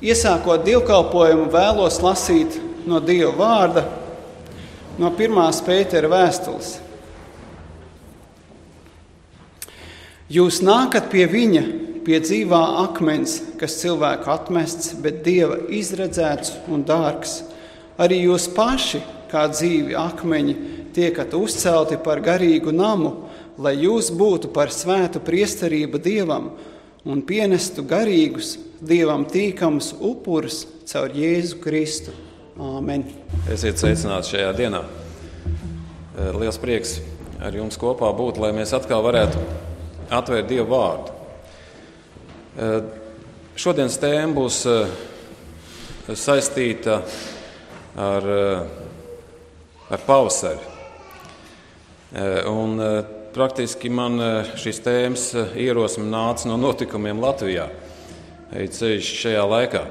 Iesākot dievkalpojumu, vēlos lasīt no Dieva vārda, no 1. Pētera vēstules. Jūs nākat pie viņa, pie dzīvā akmens, kas cilvēku atmests, bet Dieva izredzēts un dārgs. Arī jūs paši, kā dzīvi akmeņi, tiekat uzcelti par garīgu namu, lai jūs būtu par svētu priesterību Dievam un pienestu garīgus, Dievam tīkamus upurus caur Jēzu Kristu. Āmen. Esiet sveicināti šajā dienā. Liels prieks ar jums kopā būt, lai mēs atkal varētu atvērt Dievu vārdu. Šodienas tēma būs saistīta ar pavasari. Un praktiski man šīs tēmas ierosme nāca no notikumiem Latvijā, ceļš šajā laikā.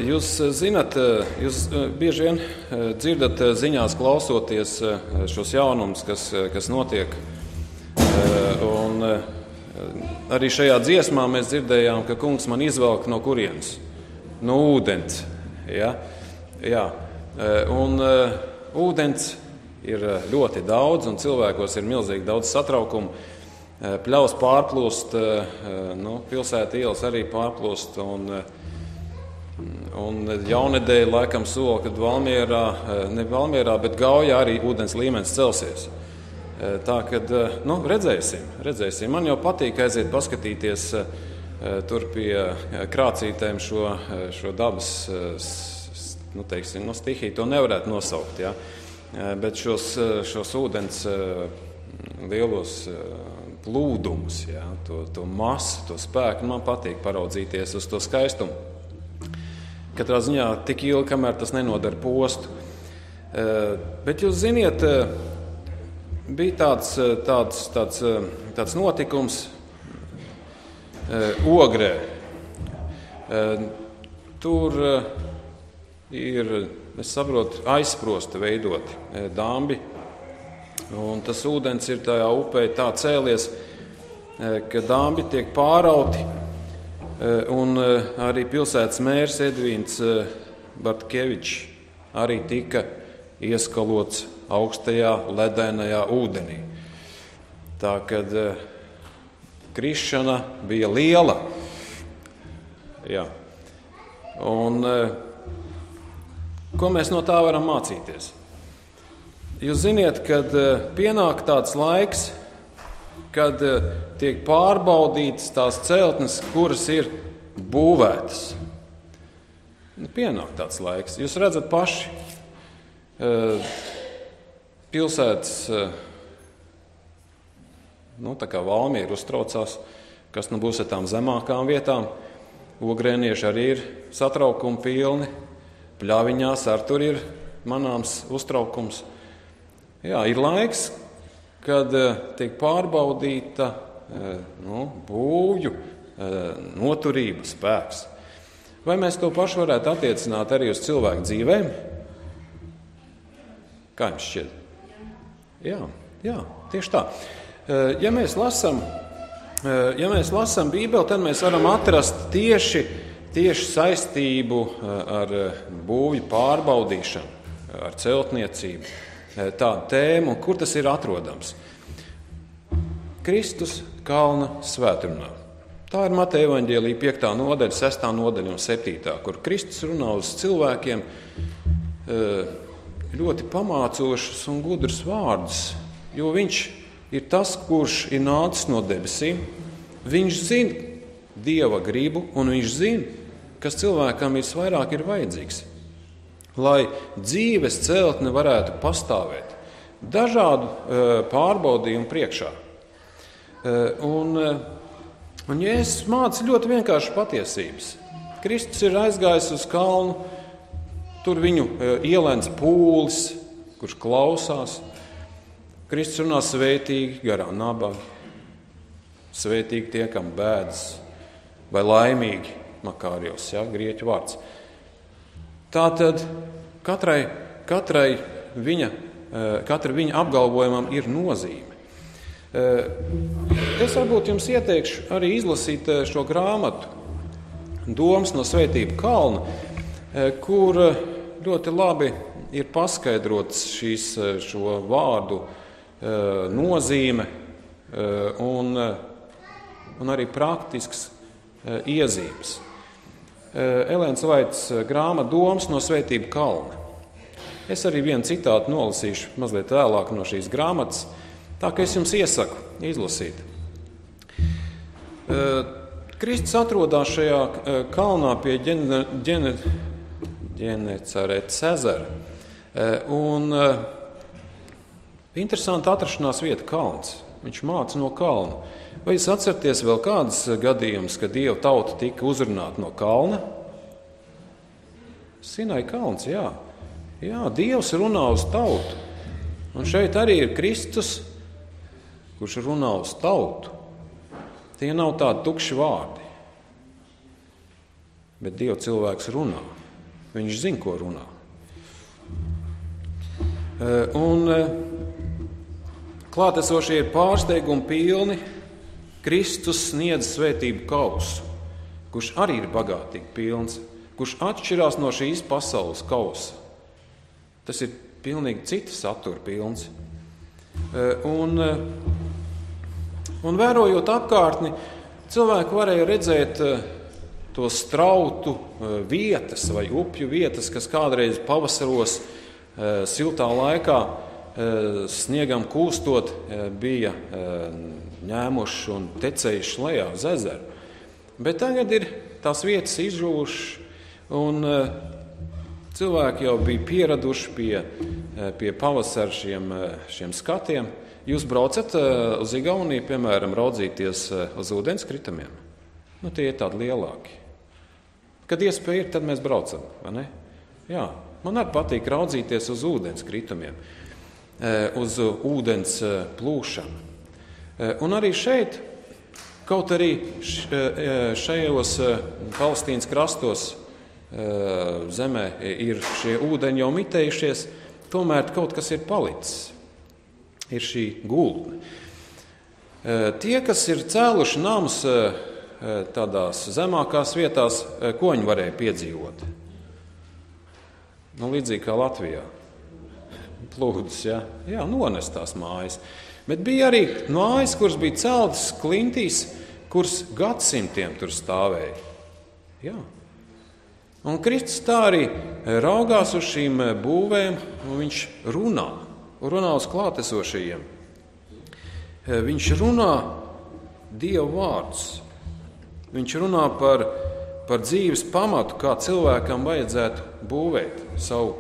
Jūs zinat, jūs bieži vien dzirdat ziņās klausoties šos jaunumus, kas notiek. Un arī šajā dziesmā mēs dzirdējām, ka kungs man izvelk no kurienes? No ūdens. Ja? Jā. Un ūdens ir ļoti daudz, un cilvēkos ir milzīgi daudz satraukumu. Pļavas pārplūst, pilsēta ielas arī pārplūst, un jaunedēļ laikam sola, kad ne Valmierā, bet Gaujā arī ūdens līmenis celsies. Tā, kad, redzēsim. Man jau patīk aiziet paskatīties tur pie krācītēm šo dabas, stihiju to nevarētu nosaukt, ja? Bet šos ūdens lielos plūdumus, ja? to masu, to spēku, man patīk paraudzīties uz to skaistumu. Katrā ziņā tik ilgi, kamēr tas nenodara postu. Bet jūs ziniet, bija tāds notikums Ogrē. Tur ir, es saprotu, aizsprosti veidoti dambi, un tas ūdens ir tajā upē tā cēlies, ka dambi tiek pārauti, un arī pilsētas mērs Edvīns Bartkevičs arī tika ieskalots augstajā ledainajā ūdenī. Tā, kad krišana bija liela. Jā. Un ko mēs no tā varam mācīties? Jūs ziniet, kad pienāk tāds laiks, kad tiek pārbaudītas tās celtnes, kuras ir būvētas. Pienāk tāds laiks. Jūs redzat paši, pilsētas, tā kā Valmiera uztraucās, kas būs ar tām zemākām vietām. Ogrēnieši arī ir satraukumi pilni. Pļaviņās ar tur ir manāms uztraukums. Jā, ir laiks, kad tiek pārbaudīta būvju noturība, spēks. Vai mēs to pašu varētu attiecināt arī uz cilvēku dzīvēm? Kā jums šķiet? Jā, tieši tā. Ja mēs lasām Bībeli, tad mēs varam atrast tieši saistību ar būvju pārbaudīšanu, ar celtniecību, tādu tēmu, kur tas ir atrodams. Kristus kalna svētrunā. Tā ir Mateja evaņģēlija 5. nodaļa, 6. nodaļa un 7. kur Kristus runā uz cilvēkiem ļoti pamācošus un gudrus vārdus, jo viņš ir tas, kurš ir nācis no debesīm. Viņš zina Dieva gribu, un viņš zina, kas cilvēkam visvairāk ir vajadzīgs, lai dzīves celtne varētu pastāvēt dažādu pārbaudījumu priekšā. Un Jēzus māca ļoti vienkārši patiesības. Kristus ir aizgājis uz kalnu, tur viņu ielēns pūlis, kurš klausās. Kristus runā svētīgi garā nabaga, svētīgi tie, kam bēdas, vai laimīgi, makārijos, grieķu vārds. Tātad katra viņa apgalvojumam ir nozīme. Es varbūt jums ieteikšu arī izlasīt šo grāmatu domas no Svētību kalna, kur ļoti labi ir paskaidrots šo vārdu nozīme un arī praktisks iezīmes. Elēnas Vaits grāmata Domas no Svētību kalna. Es arī vienu citātu nolasīšu mazliet vēlāk no šīs grāmatas, tā ka es jums iesaku izlasīt. Kristus atrodas šajā kalnā pie Ģenecaretes ezera. Un interesanti atrašanās vieta kalns. Viņš māca no kalna. Vai jūs atceraties vēl kādas gadījumus, kad Dieva tauta tika uzrunāta no kalna? Sinai kalns, jā. Jā, Dievs runā uz tautu. Un šeit arī ir Kristus, kurš runā uz tautu. Tie nav tādi tukši vārdi. Bet Dieva cilvēks runā. Viņš zina, ko runā. Un klātesošie ir pārsteigumi pilni. Kristus sniedz svētību kausu, kurš arī ir bagātīgi pilns, kurš atšķirās no šīs pasaules kausa. Tas ir pilnīgi cita satura pilns. Un vērojot apkārtni, cilvēki varēja redzēt tos strautu vietas vai upju vietas, kas kādreiz pavasaros siltā laikā sniegam kūstot bija ņēmuši un tecējuši lejā uz ezeru. Bet tagad ir tās vietas izžuvušas un cilvēki jau bija pieraduši pie pavasara šiem skatiem. Jūs braucat uz Igauniju, piemēram, raudzīties uz ūdenskritumiem? Tie ir tādi lielāki. Kad iespēja ir, tad mēs braucam, vai ne? Jā, man arī patīk raudzīties uz ūdenskritumiem, uz ūdens plūšanu. Un arī šeit, kaut arī šajos Palestīnas krastos zemē ir šie ūdeņi jau mitējušies, tomēr kaut kas ir palicis. Ir šī gultne. Tie, kas ir cēluši namus tādās zemākās vietās, ko viņi varēja piedzīvot? Līdzīgi kā Latvijā. Plūdus, ja? Jā, nonestās mājas. Bet bija arī mājas, kuras bija celtas klintīs, kuras gadsimtiem tur stāvēja. Jā. Un Kristus tā arī raugās uz šīm būvēm, un viņš runā uz klātesošajiem. Viņš runā Dieva vārdus. Viņš runā par dzīves pamatu, kā cilvēkam vajadzētu būvēt savu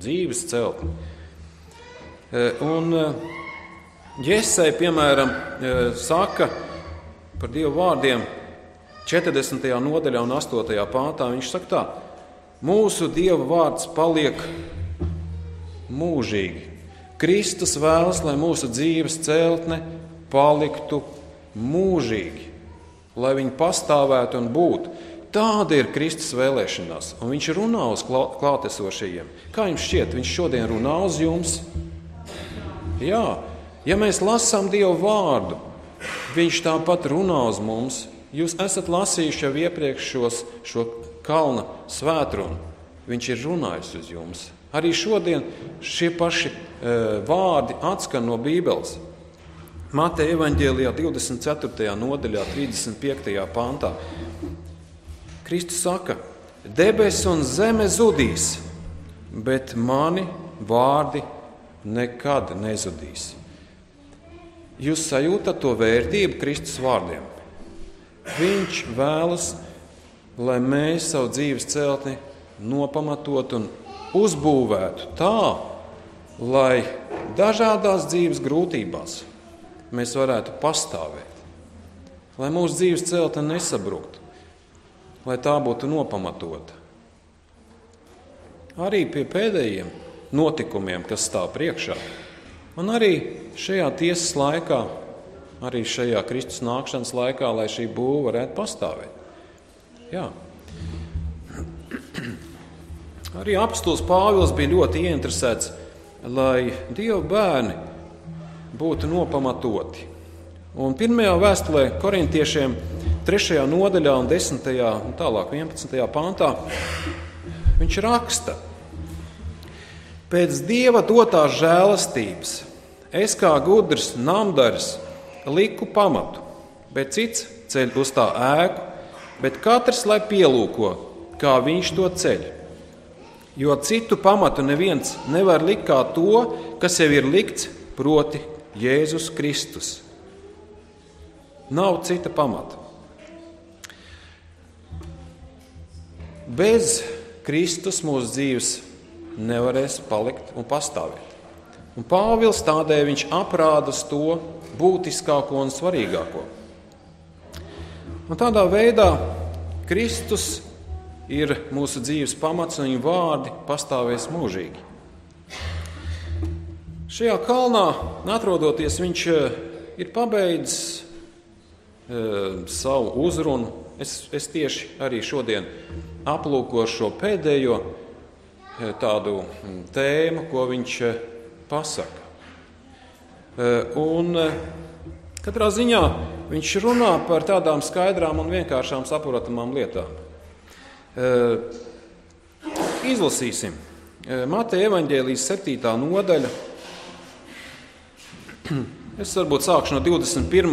dzīves celtni. Un Jesai, piemēram, saka par Dieva vārdiem 40. nodaļā un 8. pāntā. Viņš saka tā: mūsu Dieva vārds paliek mūžīgi. Kristus vēlas, lai mūsu dzīves celtne paliktu mūžīgi, lai viņi pastāvētu un būtu. Tāda ir Kristus vēlēšanās, un viņš runā uz klātesošajiem. Kā jums šķiet, viņš šodien runā uz jums? Jā, ja mēs lasām Dieva vārdu, viņš tāpat runā uz mums. Jūs esat lasījuši jau iepriekš šo kalna svētrunu. Viņš ir runājis uz jums. Arī šodien šie paši vārdi atskan no Bībeles. Mateja evaņģēlijā 24. nodaļā 35. pantā. Kristus saka: debesis un zeme zudīs, bet mani vārdi nekad nezudīs. Jūs sajūtat to vērtību Kristus vārdiem? Viņš vēlas, lai mēs savu dzīves celtni nopamatot un uzbūvētu tā, lai dažādās dzīves grūtībās mēs varētu pastāvēt, lai mūsu dzīves celtne nesabruktu, lai tā būtu nopamatota. Arī pie pēdējiem notikumiem, kas stāv priekšā, un arī šajā tiesas laikā, arī šajā Kristus nākšanas laikā, lai šī būva varētu pastāvēt. Jā. Arī apostols Pāvils bija ļoti ieinteresēts, lai Dieva bērni būtu nopamatoti. Un pirmajā vēstulē korintiešiem 3. nodaļā un 10. un tālāk 11. pantā, viņš raksta: Pēc Dieva dotās žēlastības es kā gudrs namdaris liku pamatu, bet cits ceļ uz tā ēku, bet katrs lai pielūko, kā viņš to ceļ. Jo citu pamatu neviens nevar likt kā to, kas jau ir likts, proti Jēzus Kristus. Nav cita pamata. Bez Kristus mūsu dzīves nevarēs palikt un pastāvēt. Un Pāvils tādēļ viņš aprāda to būtiskāko un svarīgāko. Un tādā veidā Kristus ir mūsu dzīves pamats un viņa vārdi pastāvēs mūžīgi. Šajā kalnā atrodoties, viņš ir pabeidzis savu uzrunu. Es tieši arī šodien aplūkošu šo pēdējo tādu tēmu, ko viņš pasaka. Un katrā ziņā viņš runā par tādām skaidrām un vienkāršām saprotamām lietām. Izlasīsim Mateja evaņģēlijas 7. nodaļa. Es varbūt sākšu no 21.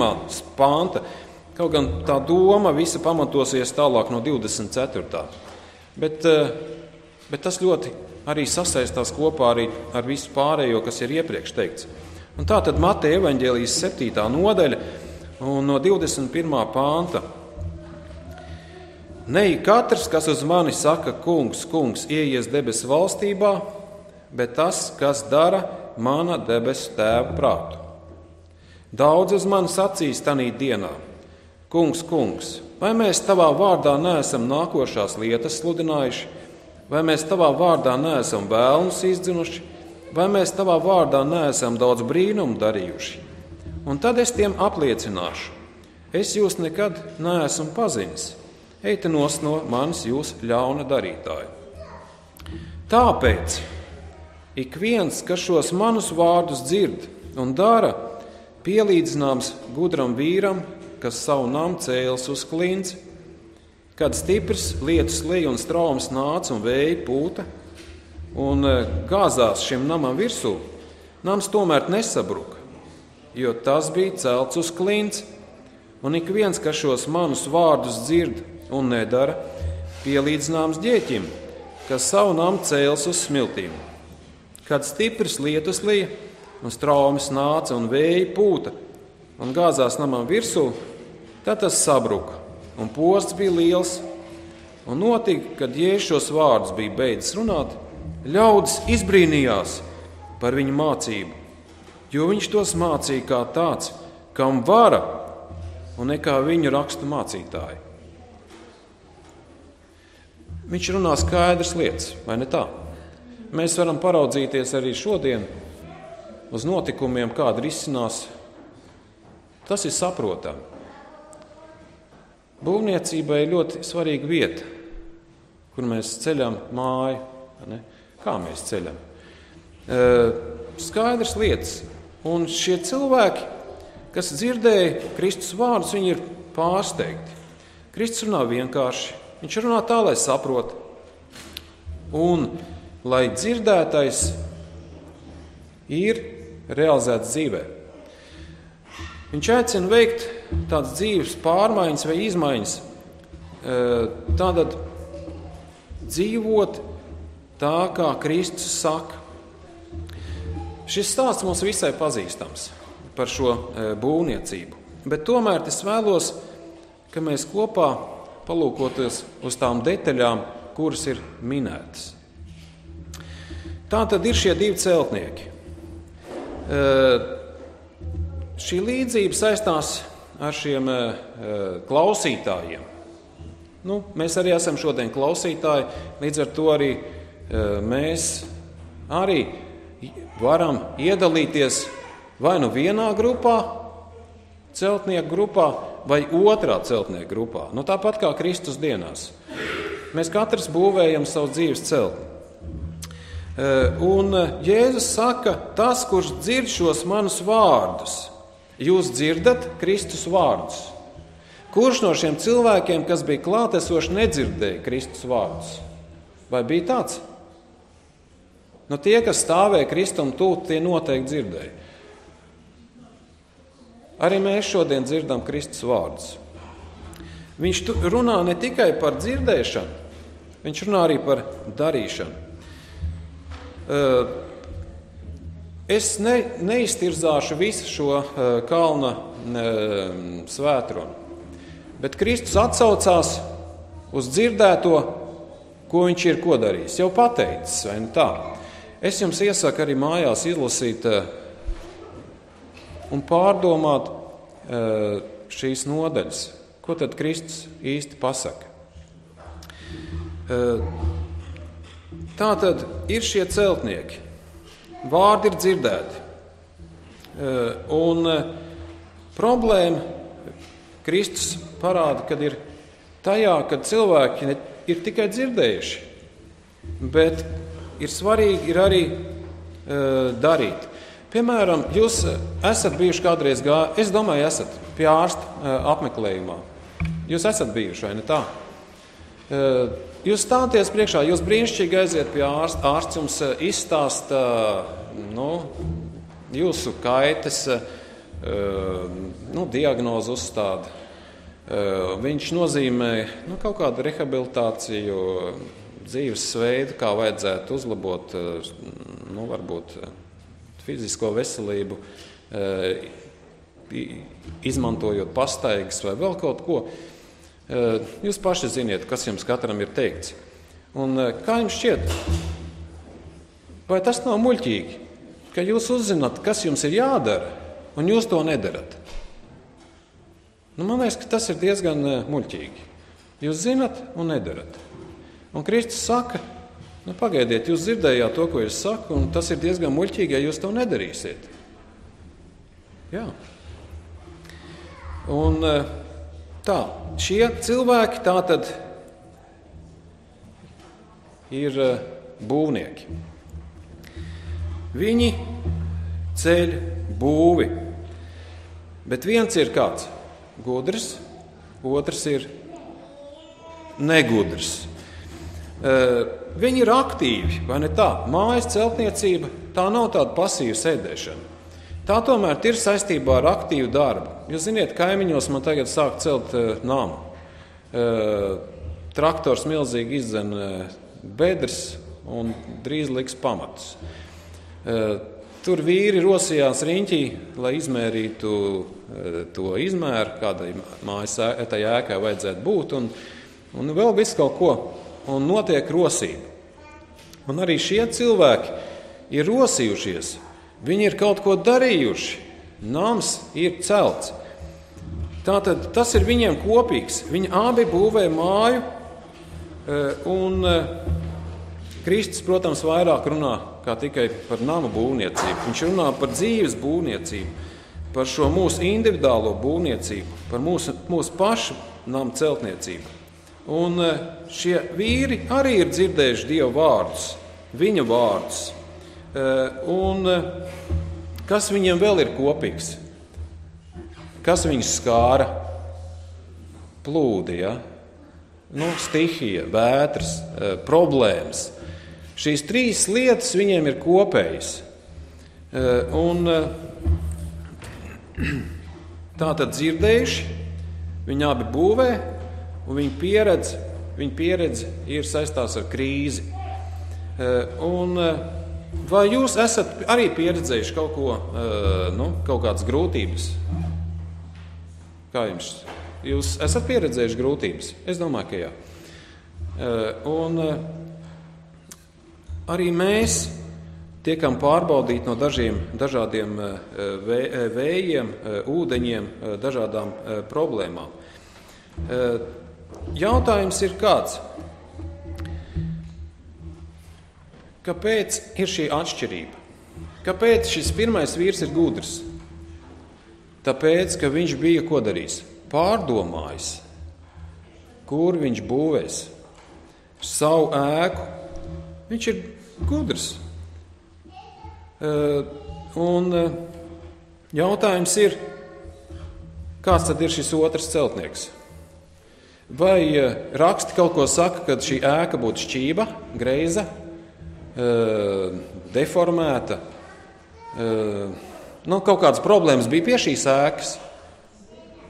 panta, kaut gan tā doma visa pamatosies tālāk no 24. Bet tas ļoti arī sasaistās kopā arī ar visu pārējo, kas ir iepriekš teikts. Un tā tad Mateja evaņģēlijas 7. nodaļa un no 21. panta. Ne katrs, kas uz mani saka, kungs, kungs, ieies debesu valstībā, bet tas, kas dara mana debesu tēva prātu. Daudz uz mani sacīs tanī dienā: kungs, kungs, vai mēs tavā vārdā neesam nākošās lietas sludinājuši, vai mēs tavā vārdā neesam vēlnus izdzinuši, vai mēs tavā vārdā neesam daudz brīnumu darījuši? Un tad es tiem apliecināšu: es jūs nekad neesmu pazinis. Eite nost no manis, jūs ļauna darītāji. Tāpēc ik viens, kas šos manus vārdus dzird un dara, pielīdzināms gudram vīram, kas savu namu cēlis uz klints, kad stiprs lietus lija un straums nāca un vēja pūta un gāzās šim namam virsū. Nams tomēr nesabruka, jo tas bija celts uz klints, un ik viens, kas šos manus vārdus dzird un nedara, pielīdzināms ģēķim, kas savu namu cēlis uz smiltīm. Kad stiprs lietus lija un straumes nāca un vēja pūta un gāzās namam virsū, tad tas sabruka, un posts bija liels. Un notika, kad Jēzus šos vārdus bija beidzis runāt, ļaudis izbrīnījās par viņu mācību, jo viņš tos mācīja kā tāds, kam vara, un ne kā viņu rakstu mācītāji. Viņš runā skaidras lietas, vai ne tā? Mēs varam paraudzīties arī šodien uz notikumiem, kādi risinās. Tas ir saprotami. Būvniecībai ir ļoti svarīga vieta, kur mēs ceļam māju. Ne? Kā mēs ceļam? Skaidras lietas. Un šie cilvēki, kas dzirdēja Kristus vārdus, viņi ir pārsteigti. Kristus runā vienkārši. Viņš runā tā, lai saprot, un lai dzirdētais ir realizēts dzīvē. Viņš aicina veikt tādas dzīves pārmaiņas vai izmaiņas, tātad dzīvot tā, kā Kristus saka. Šis stāsts mums visai pazīstams par šo būvniecību, bet tomēr es vēlos, ka mēs kopā palūkoties uz tām detaļām, kuras ir minētas. Tā tad ir šie divi celtnieki. Šī līdzība saistās ar šiem klausītājiem. Mēs arī esam šodien klausītāji, līdz ar to arī mēs arī varam iedalīties vai nu vienā grupā, celtnieku grupā, vai otrā celtnieku grupā. Tāpat kā Kristus dienās. Mēs katrs būvējam savu dzīves celtni. Un Jēzus saka, tas, kurš dzird šos manus vārdus, jūs dzirdat Kristus vārdus. Kurš no šiem cilvēkiem, kas bija klātesoši, nedzirdēja Kristus vārdus? Vai bija tāds? Tie, kas stāvēja Kristum tuvu, tie noteikti dzirdēja. Arī mēs šodien dzirdam Kristus vārdus. Viņš runā ne tikai par dzirdēšanu, viņš runā arī par darīšanu. Es neiztirzāšu visu šo kalna svētrunu, bet Kristus atsaucās uz dzirdēto, ko viņš ir ko darījis. Jau pateicis, vai ne tā? Es jums iesaku arī mājās izlasīt un pārdomāt šīs nodaļas. Ko tad Kristus īsti pasaka? Tā tad ir šie celtnieki. Vārdi ir dzirdēti. Un problēma Kristus parāda, kad ir tajā, kad cilvēki ir tikai dzirdējuši, bet ir svarīgi ir arī darīt. Piemēram, jūs esat bijuši kādreiz es domāju, esat pie ārsta apmeklējumā. Jūs esat bijuši, vai ne tā? Jūs stāties priekšā, jūs brīnišķīgi aiziet pie ārsta. Ārsts jums izstāsta jūsu kaites, diagnozi uzstāda. Viņš nozīmē kaut kādu rehabilitāciju, dzīvesveidu, kā vajadzētu uzlabot, varbūt fizisko veselību, izmantojot pastaigas vai vēl kaut ko. Jūs paši ziniet, kas jums katram ir teikts. Un kā jums šķiet? Vai tas nav muļķīgi, ka jūs uzzināt, kas jums ir jādara, un jūs to nedarat? Man liekas, ka tas ir diezgan muļķīgi. Jūs zinat un nedarat. Un Kristus saka, pagaidiet, jūs dzirdējāt to, ko es saku, un tas ir diezgan muļķīgi, ja jūs to nedarīsiet. Jā. Un tā, šie cilvēki tātad ir būvnieki. Viņi ceļ būvi, bet viens ir kāds gudrs, otrs ir negudrs. Viņi ir aktīvi, vai ne tā? Mājas celtniecība, tā nav tāda pasīva sēdēšana. Tā tomēr ir saistībā ar aktīvu darbu. Jūs ziniet, kaimiņos man tagad sāk celt namu. Traktors milzīgi izdzen bedres un drīz liks pamatus. Tur vīri rosījās riņķī, lai izmērītu to izmēru, kādai mājas tai ēkai vajadzētu būt, un vēl visu kaut ko. Un notiek rosība. Un arī šie cilvēki ir rosījušies. Viņi ir kaut ko darījuši. Nams ir celts. Tātad tas ir viņiem kopīgs. Viņi abi būvē māju. Un Kristus, protams, vairāk runā kā tikai par namu būvniecību. Viņš runā par dzīves būvniecību, par šo mūsu individuālo būvniecību, par mūsu pašu namu celtniecību. Un šie vīri arī ir dzirdējuši Dieva vārdus, viņa vārdus. Un kas viņiem vēl ir kopīgs? Kas viņus skāra? Plūdi, ja? Stihija, vētras, problēmas. Šīs trīs lietas viņiem ir kopējas. Un tā tad dzirdējuši, viņi abi būvē, un viņa pieredze ir saistās ar krīzi. Un vai jūs esat arī pieredzējuši kaut ko, kaut kādas grūtības? Kā jums? Jūs esat pieredzējuši grūtības? Es domāju, ka jā. Un arī mēs tiekam pārbaudīti no dažādiem vējiem, ūdeņiem, dažādām problēmām. Jautājums ir kāds? Kāpēc ir šī atšķirība? Kāpēc šis pirmais vīrs ir gudrs? Tāpēc, ka viņš bija ko darījis? Pārdomājis, kur viņš būvēs savu ēku. Viņš ir gudrs. Un jautājums ir, kāds tad ir šis otrs celtnieks? Vai raksti kaut ko saka, kad šī ēka būtu šķība, greiza, deformēta? Kaut kādas problēmas bija pie šīs ēkas?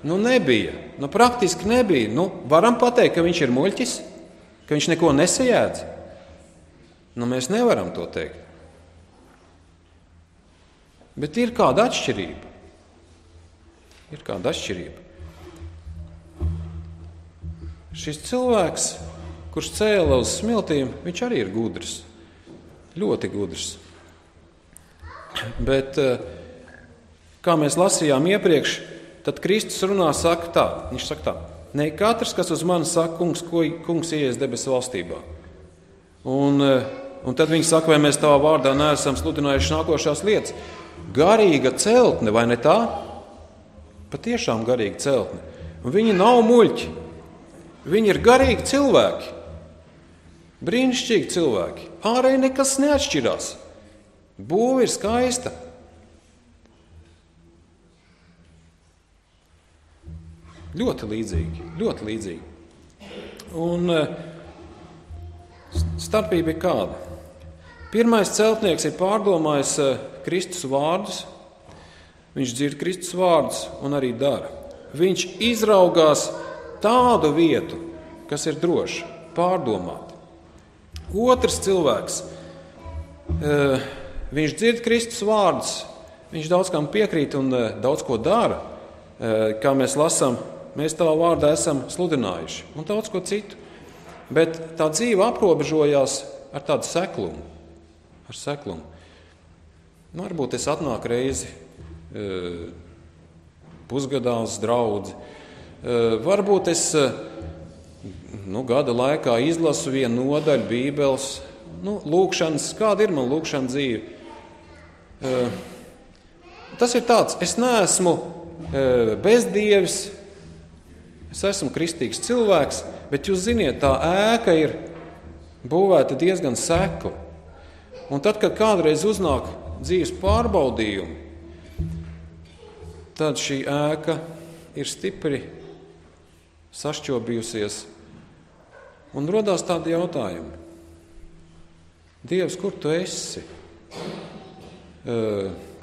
Nebija. Praktiski nebija. Varam pateikt, ka viņš ir muļķis, ka viņš neko nesajēdz. Mēs nevaram to teikt. Bet ir kāda atšķirība. Šis cilvēks, kurš cēla uz smiltīm, viņš arī ir gudrs. Ļoti gudrs. Bet, kā mēs lasījām iepriekš, tad Kristus runā, saka tā. Viņš saka tā: ne katrs, kas uz mani saka, kungs ieies debesu valstībā. Un tad viņi saka, vai mēs tavā vārdā neesam sludinājuši nākošās lietas. Garīga celtne, vai ne tā? Patiešām garīga celtne. Un viņi nav muļķi. Viņi ir garīgi cilvēki. Brīnišķīgi cilvēki. Ārēji nekas neatšķirās. Būve ir skaista. Ļoti līdzīgi. Un starpība ir kāda. Pirmais celtnieks ir pārdomājis Kristus vārdus. Viņš dzird Kristus vārdus un arī dara. Viņš izraugās tādu vietu, kas ir droša, pārdomāta. Otrs cilvēks, viņš dzird Kristus vārdus, viņš daudz kam piekrīt un daudz ko dara, kā mēs lasām, mēs tavā vārdā esam sludinājuši, un daudz ko citu. Bet tā dzīve aprobežojās ar tādu seklumu. Varbūt es atnāku reizi pusgadā uz draudzi. Varbūt es gada laikā izlasu vienu nodaļu Bībeles. Lūkšanas, kāda ir man lūkšana dzīve? Tas ir tāds, es neesmu bezdievis, es esmu kristīgs cilvēks, bet jūs ziniet, tā ēka ir būvēta diezgan sekla. Un tad, kad kādreiz uznāk dzīves pārbaudījumi, tad šī ēka ir stipri sašķobījusies. Un rodās tādi jautājumi. Dievs, kur tu esi?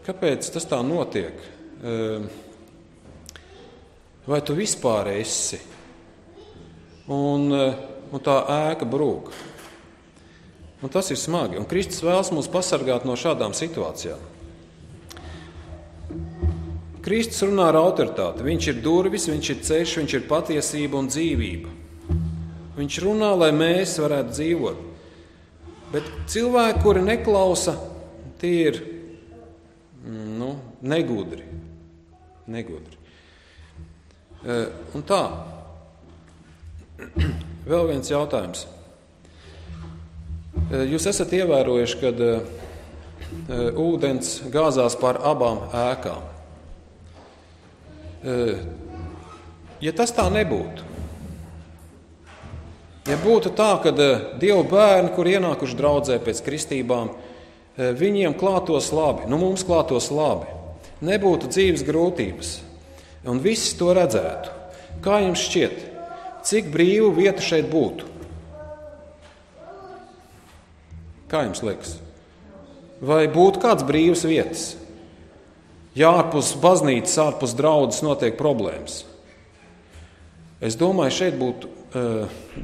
Kāpēc tas tā notiek? Vai tu vispār esi? Un tā ēka brūk. Un tas ir smagi. Un Kristus vēlas mūs pasargāt no šādām situācijām. Kristus runā ar autoritāti. Viņš ir durvis, viņš ir ceļš, viņš ir patiesība un dzīvība. Viņš runā, lai mēs varētu dzīvot. Bet cilvēki, kuri neklausa, tie ir negudri. Un tā. Vēl viens jautājums. Jūs esat ievērojuši, kad ūdens gāzās pār abām ēkām. Ja tas tā nebūtu, ja būtu tā, ka Dieva bērni, kur ienākuši draudzē pēc kristībām, viņiem klātos labi, mums klātos labi, nebūtu dzīves grūtības, un visi to redzētu, kā jums šķiet, cik brīvu vietu šeit būtu? Kā jums liekas? Vai būtu kāds brīvs vietas? Ja ārpus baznīcas, ārpus draudzes notiek problēmas. Es domāju, šeit būtu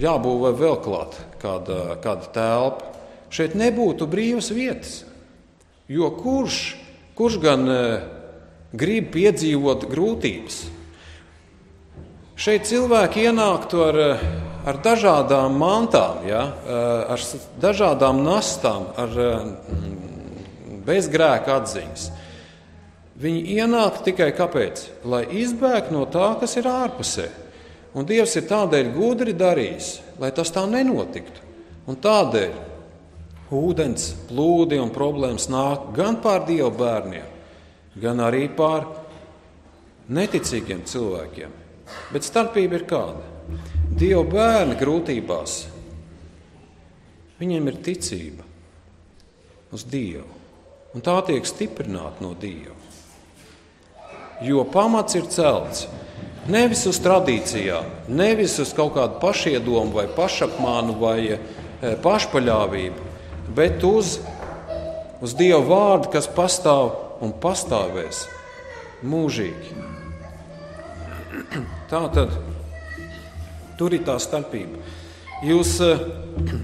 jābūvē vēl klāt kāda telpa. Šeit nebūtu brīvas vietas. Jo kurš gan grib piedzīvot grūtības? Šeit cilvēki ienāktu ar dažādām mantām, ar dažādām nastām, ar bezgrēka atziņas. Viņi ienāk tikai kāpēc? Lai izbēgtu no tā, kas ir ārpusē. Un Dievs ir tādēļ gudri darījis, lai tas tā nenotiktu. Un tādēļ ūdens, plūdi un problēmas nāk gan pār Dieva bērniem, gan arī pār neticīgiem cilvēkiem. Bet starpība ir kāda? Dieva bērni grūtībās, viņiem ir ticība uz Dievu, un tā tiek stiprināta no Dieva. Jo pamats ir celts. Nevis uz tradīcijām, nevis uz kaut kādu pašiedomu vai pašapmānu vai pašpaļāvību, bet uz Dieva vārdu, kas pastāv un pastāvēs mūžīgi. Tā tad tur ir tā starpība. Jūs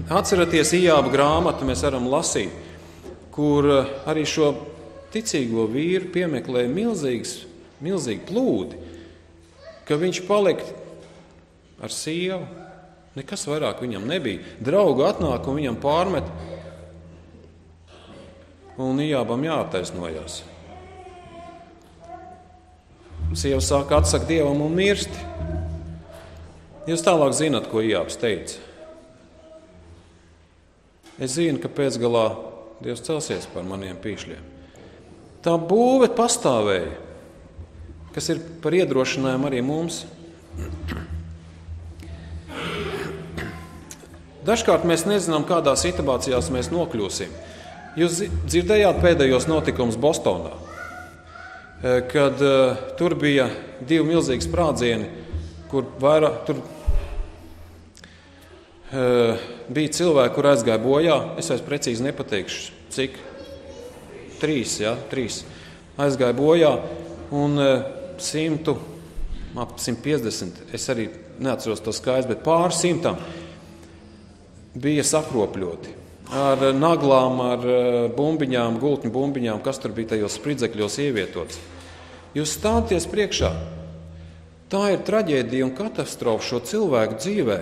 atceraties Ijāba grāmatu, mēs varam lasīt, kur arī šo ticīgo vīru piemeklēja milzīgi plūdi, ka viņš palika ar sievu, nekas vairāk viņam nebija. Draugi atnāk un viņam pārmet, un Ijābam jāattaisnojās. Sieva saka, atsaka Dievam un mirsti. Jūs tālāk zināt, ko Ijābs teica. Es zinu, ka pēcgalā Dievs celsies par maniem pīšļiem. Tā būve pastāvēja, kas ir par iedrošinājumu arī mums. Dažkārt mēs nezinām, kādā situācijās mēs nokļūsim. Jūs dzirdējāt pēdējos notikumus Bostonā, kad tur bija 2 milzīgi sprādzieni, kur bija cilvēki, kur aizgāja bojā. Es vairs precīzi nepateikšu, cik. 3 aizgāja bojā un 150, es arī neatceros to skaidrs, bet pār 100 bija sakropļoti. Ar naglām, ar bumbiņām, gultņu bumbiņām, kas tur bija tajos spridzekļos ievietots. Jūs stāties priekšā. Tā ir traģēdija un katastrofa šo cilvēku dzīvē.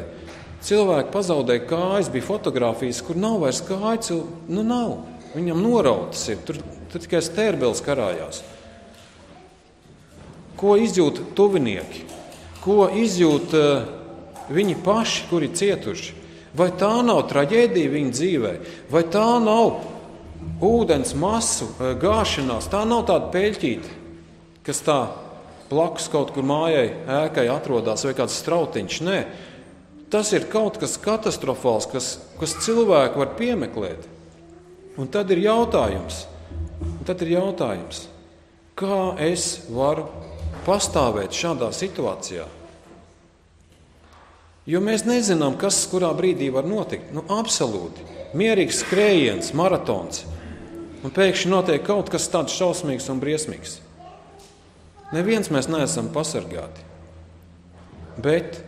Cilvēki pazaudēja kājas, bija fotogrāfijas, kur nav vairs kāju, nav. Viņam norautas ir, tur tikai stērbeles karājās. Ko izjūt tuvinieki? Ko izjūt viņi paši, kuri cietuši? Vai tā nav traģēdija viņa dzīvē? Vai tā nav ūdens masu gāšanās? Tā nav tāda peļķīte, kas tā blakus kaut kur mājai, ēkai atrodas, vai kāds strautiņš? Nē, tas ir kaut kas katastrofāls, kas cilvēku var piemeklēt. Un tad ir jautājums, kā es varu pastāvēt šādā situācijā? Jo mēs nezinām, kas kurā brīdī var notikt. Absolūti. Mierīgs skrējiens, maratons. Un pēkšņi notiek kaut kas tāds šausmīgs un briesmīgs. Neviens mēs neesam pasargāti. Bet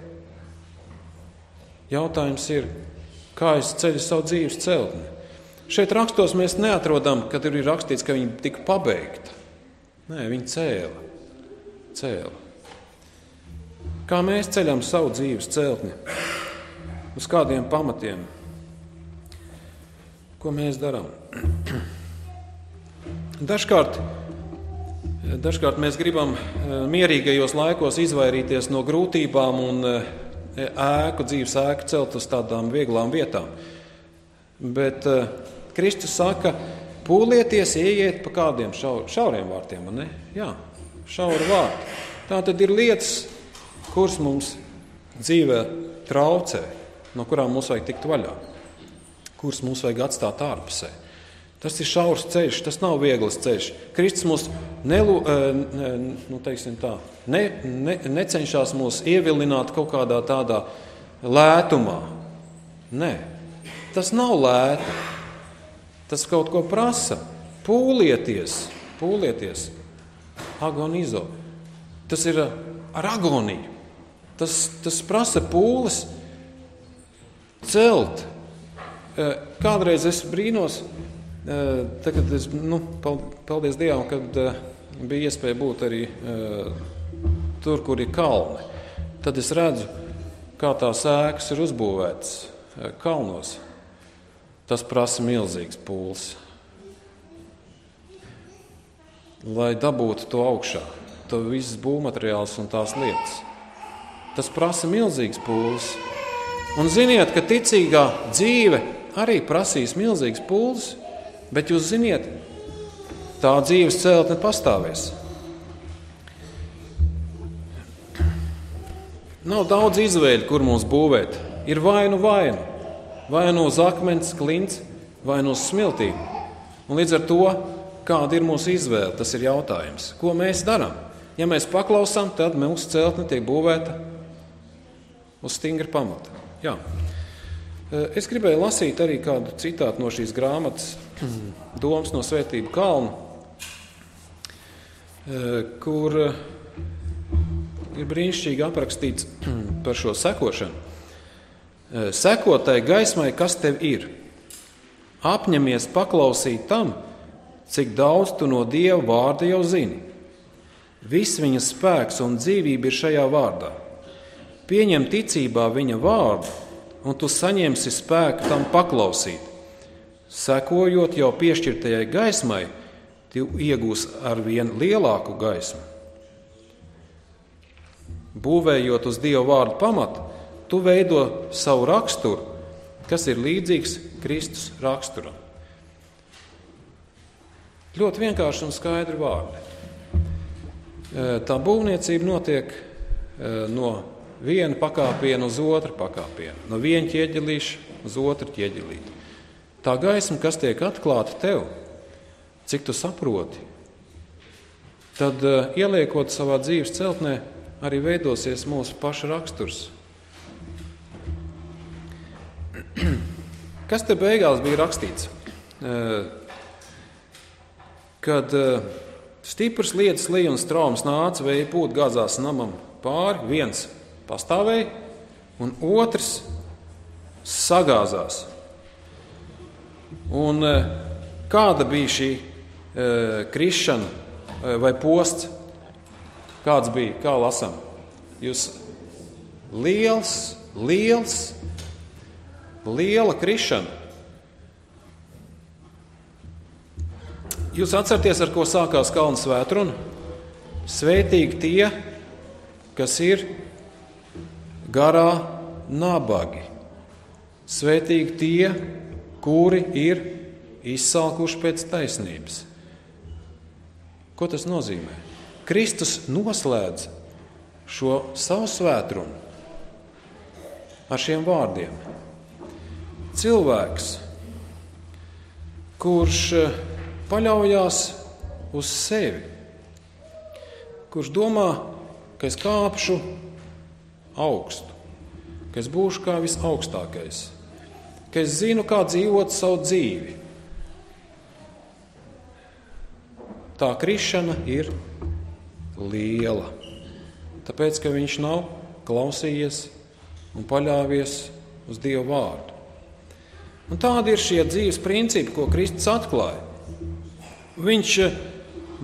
jautājums ir, kā es ceļu savu dzīves celtni? Šeit rakstos mēs neatrodam, kad ir rakstīts, ka viņa tika pabeigta. Nē, viņa cēla. Kā mēs ceļam savu dzīves celtni? Uz kādiem pamatiem? Ko mēs darām? Dažkārt mēs gribam mierīgajos laikos izvairīties no grūtībām un dzīves ēku celt uz tādām vieglām vietām. Bet Kristus saka, pūlieties, ieiet pa kādiem šauriem vārtiem, ne? Jā, šauri vārti. Tā tad ir lietas, kuras mums dzīvē traucē, no kurām mums vajag tikt vaļā, kuras mums vajag atstāt ārpusē. Tas ir šaurs ceļš, tas nav viegls ceļš. Kristus mūs necenšas mūs ievilināt kaut kādā tādā lētumā. Nē, tas nav lēti. Tas kaut ko prasa. Pūlieties. Agonizo. Tas ir ar agoniju. Tas prasa pūles celt. Kādreiz es brīnos, tagad paldies Dievam, kad bija iespēja būt arī tur, kur ir kalni. Tad es redzu, kā tās ēkas ir uzbūvētas kalnos. Tas prasa milzīgs pūles, lai dabūtu to augšā, to visas būvmateriāls un tās lietas. Tas prasa milzīgs pūles. Un ziniet, ka ticīgā dzīve arī prasīs milzīgs pūles, bet jūs ziniet, tā dzīves celtne pastāvēs. Nav daudz izvēļu, kur mums būvēt. Ir vainu. Vai no uz akmens, klints, vai no uz smiltīm. Un līdz ar to, kāda ir mūsu izvēle, tas ir jautājums. Ko mēs darām? Ja mēs paklausām, tad mūsu celtne tiek būvēta uz stingra pamata. Jā. Es gribēju lasīt arī kādu citātu no šīs grāmatas Domas no Svētību kalna, kur ir brīnišķīgi aprakstīts par šo sekošanu. Seko tai gaismai, kas tev ir. Apņemies paklausīt tam, cik daudz tu no Dieva vārda jau zini. Viss viņa spēks un dzīvība ir šajā vārdā. Pieņem ticībā viņa vārdu, un tu saņemsi spēku tam paklausīt. Sekojot jau piešķirtajai gaismai, tu iegūsi ar vien lielāku gaismu. Būvējot uz Dieva vārdu pamatu, tu veido savu raksturu, kas ir līdzīgs Kristus raksturam. Ļoti vienkārši un skaidri vārdi. Tā būvniecība notiek no viena pakāpiena uz otru pakāpienu, no viena ķieģelīša uz otru ķieģelīti. Tā gaisma, kas tiek atklāta tev, cik tu saproti, tad ieliekot savā dzīves celtnē, arī veidosies mūsu paša raksturs. Kas te beigās bija rakstīts? Kad stiprs lietus lija un straums nāca, vēja pūt gāzās namam pāri, viens pastāvēja un otrs sagāzās. Un kāda bija šī krišana vai posts? Kāds bija? Kā lasām? Jūs liela krišana. Jūs atceraties, ar ko sākās kalna svētruna? Svētīgi tie, kas ir garā nabagi. Svētīgi tie, kuri ir izsalkuši pēc taisnības. Ko tas nozīmē? Kristus noslēdz šo savu svētrumu ar šiem vārdiem. Cilvēks, kurš paļaujās uz sevi, kurš domā, ka es kāpšu augstu, ka es būšu kā visaugstākais, ka es zinu, kā dzīvot savu dzīvi. Tā krišana ir liela, tāpēc, ka viņš nav klausījies un paļāvies uz Dieva vārdu. Un tādi ir šie dzīves principi, ko Kristus atklāja. Viņš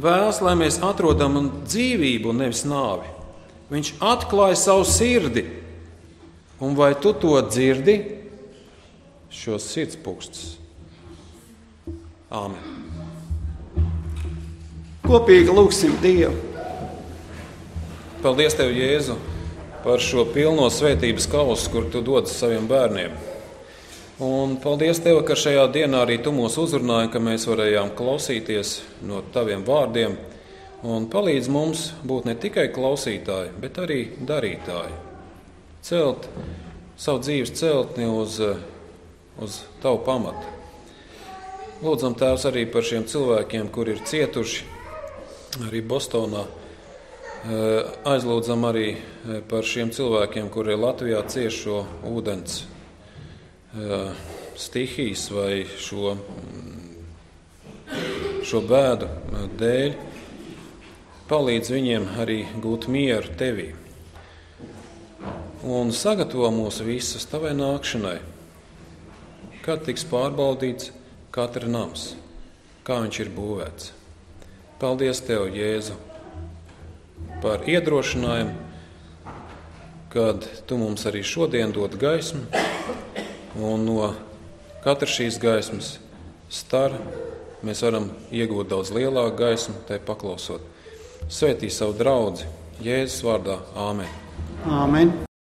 vēlas, lai mēs atrodam dzīvību un nevis nāvi. Viņš atklāja savu sirdi. Un vai tu to dzirdi? Šos sirdspūkstus. Āmen. Kopīgi lūgsim Dievu. Paldies Tev, Jēzu, par šo pilno svētības kausu, kur Tu dod saviem bērniem. Un paldies Tev, ka šajā dienā arī Tu mūs uzrunāji, ka mēs varējām klausīties no Taviem vārdiem un palīdz mums būt ne tikai klausītāji, bet arī darītāji. Celt savu dzīves celtni uz Tavu pamatu. Lūdzam Tēvs arī par šiem cilvēkiem, kuri ir cietuši arī Bostonā. Aizlūdzam arī par šiem cilvēkiem, kuri Latvijā cieš šo ūdens stihijas vai šo bēdu dēļ. Palīdz viņiem arī gūt mieru Tevī. Un sagatavo mūs visus Tavai nākšanai, kad tiks pārbaudīts katra nams, kā viņš ir būvēts. Paldies Tev, Jēzu, par iedrošinājumu, kad Tu mums arī šodien dod gaismu, un no katras šīs gaismas stara mēs varam iegūt daudz lielāku gaismu, tai paklausot. Svētī savu draudzi, Jēzus vārdā. Āmen. Āmen.